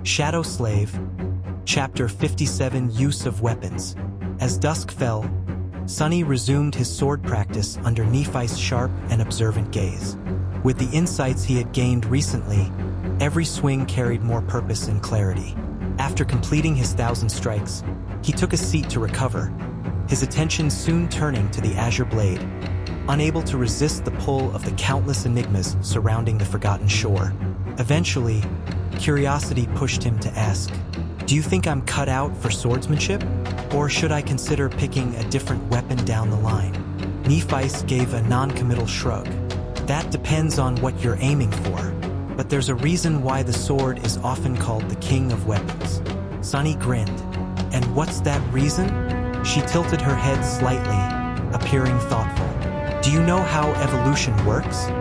Shadow Slave, Chapter 57, Use of Weapons. As dusk fell, Sunny resumed his sword practice under Nephi's sharp and observant gaze. With the insights he had gained recently, every swing carried more purpose and clarity. After completing his 1,000 strikes, he took a seat to recover, his attention soon turning to the azure blade, unable to resist the pull of the countless enigmas surrounding the forgotten shore. Eventually, curiosity pushed him to ask, "Do you think I'm cut out for swordsmanship? Or should I consider picking a different weapon down the line?" Nephis gave a non-committal shrug. "That depends on what you're aiming for, but there's a reason why the sword is often called the king of weapons." Sunny grinned. "And what's that reason?" She tilted her head slightly, appearing thoughtful. "Do you know how evolution works?"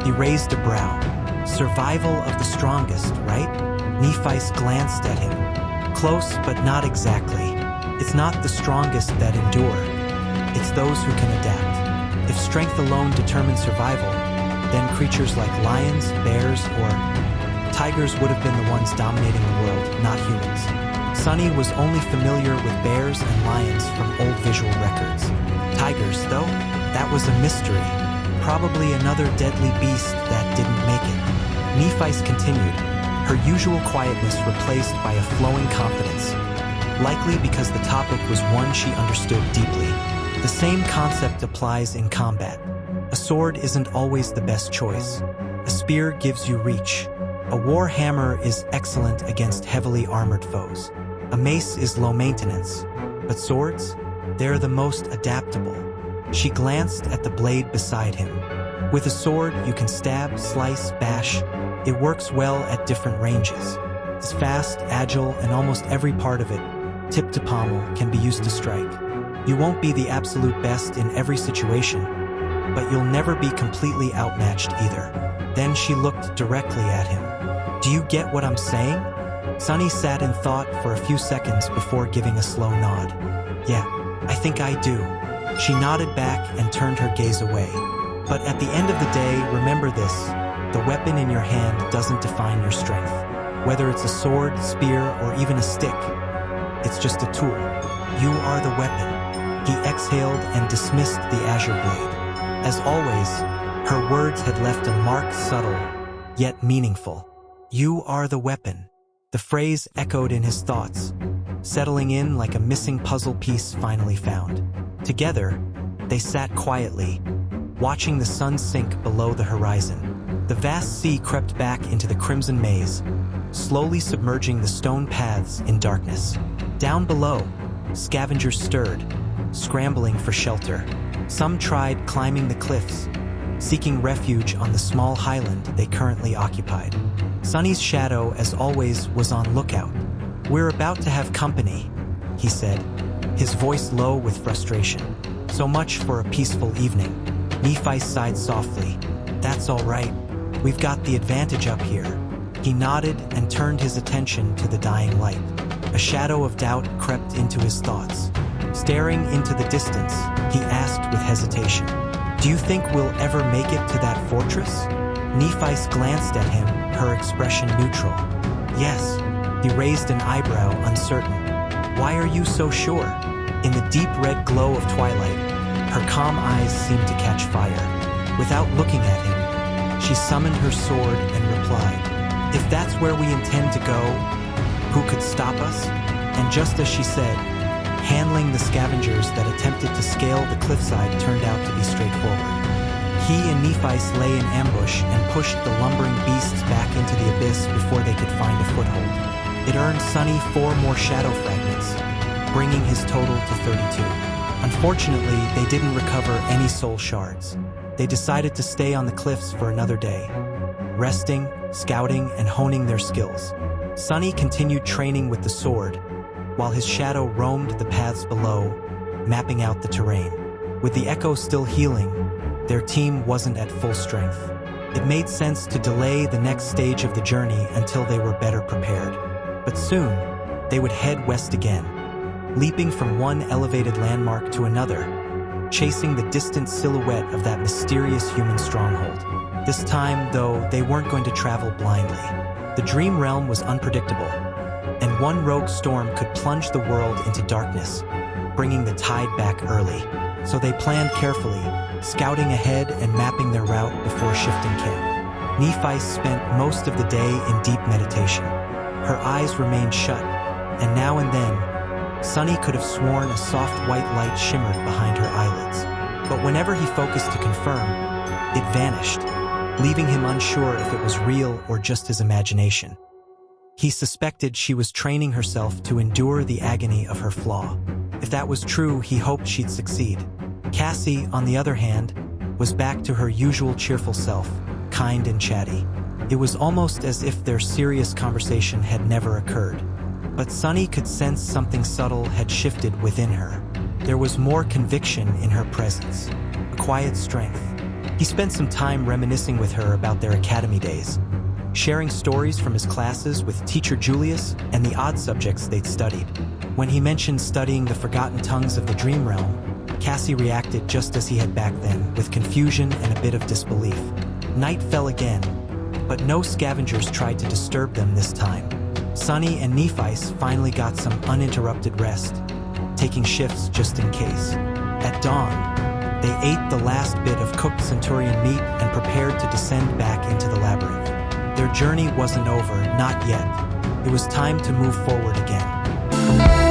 He raised a brow. "Survival of the strongest, right?" Nephis glanced at him. "Close, but not exactly. It's not the strongest that endure. It's those who can adapt. If strength alone determined survival, then creatures like lions, bears, or tigers would have been the ones dominating the world, not humans." Sunny was only familiar with bears and lions from old visual records. Tigers, though? That was a mystery. Probably another deadly beast that didn't make it. Nephis continued, her usual quietness replaced by a flowing confidence, likely because the topic was one she understood deeply. The same concept applies in combat. A sword isn't always the best choice. A spear gives you reach. A war hammer is excellent against heavily armored foes. A mace is low maintenance. But swords? They're the most adaptable. She glanced at the blade beside him. With a sword, you can stab, slice, bash. It works well at different ranges. It's fast, agile, and almost every part of it, tip to pommel, can be used to strike. You won't be the absolute best in every situation, but you'll never be completely outmatched either. Then she looked directly at him. "Do you get what I'm saying?" Sunny sat in thought for a few seconds before giving a slow nod. "Yeah, I think I do." She nodded back and turned her gaze away. "But at the end of the day, remember this. The weapon in your hand doesn't define your strength. Whether it's a sword, spear, or even a stick, it's just a tool. You are the weapon." He exhaled and dismissed the azure blade. As always, her words had left a mark subtle, yet meaningful. "You are the weapon." The phrase echoed in his thoughts, settling in like a missing puzzle piece finally found. Together, they sat quietly, watching the sun sink below the horizon. The vast sea crept back into the crimson maze, slowly submerging the stone paths in darkness. Down below, scavengers stirred, scrambling for shelter. Some tried climbing the cliffs, seeking refuge on the small highland they currently occupied. Sunny's shadow, as always, was on lookout. "We're about to have company," he said, his voice low with frustration. "So much for a peaceful evening." Nephi sighed softly. "That's all right. We've got the advantage up here." He nodded and turned his attention to the dying light. A shadow of doubt crept into his thoughts. Staring into the distance, he asked with hesitation, "Do you think we'll ever make it to that fortress?" Nephis glanced at him, her expression neutral. "Yes." He raised an eyebrow, uncertain. "Why are you so sure?" In the deep red glow of twilight, her calm eyes seemed to catch fire. Without looking at him, she summoned her sword and replied, "If that's where we intend to go, who could stop us?" And just as she said, handling the scavengers that attempted to scale the cliffside turned out to be straightforward. He and Nephis lay in ambush and pushed the lumbering beasts back into the abyss before they could find a foothold. It earned Sunny 4 more shadow fragments, bringing his total to 32. Unfortunately, they didn't recover any soul shards. They decided to stay on the cliffs for another day, resting, scouting, and honing their skills. Sunny continued training with the sword, while his shadow roamed the paths below, mapping out the terrain. With the echo still healing, their team wasn't at full strength. It made sense to delay the next stage of the journey until they were better prepared. But soon, they would head west again, leaping from one elevated landmark to another, chasing the distant silhouette of that mysterious human stronghold. This time, though, they weren't going to travel blindly. The dream realm was unpredictable, and one rogue storm could plunge the world into darkness, bringing the tide back early. So they planned carefully, scouting ahead and mapping their route before shifting camp. Nephi spent most of the day in deep meditation. Her eyes remained shut, and now and then, Sunny could have sworn a soft white light shimmered behind her eyelids. But whenever he focused to confirm, it vanished, leaving him unsure if it was real or just his imagination. He suspected she was training herself to endure the agony of her flaw. If that was true, he hoped she'd succeed. Cassie, on the other hand, was back to her usual cheerful self, kind and chatty. It was almost as if their serious conversation had never occurred. But Sunny could sense something subtle had shifted within her. There was more conviction in her presence, a quiet strength. He spent some time reminiscing with her about their academy days, sharing stories from his classes with teacher Julius and the odd subjects they'd studied. When he mentioned studying the forgotten tongues of the dream realm, Cassie reacted just as he had back then, with confusion and a bit of disbelief. Night fell again, but no scavengers tried to disturb them this time. Sunny and Nephi finally got some uninterrupted rest, taking shifts just in case. At dawn, they ate the last bit of cooked centurion meat and prepared to descend back into the labyrinth. Their journey wasn't over, not yet. It was time to move forward again.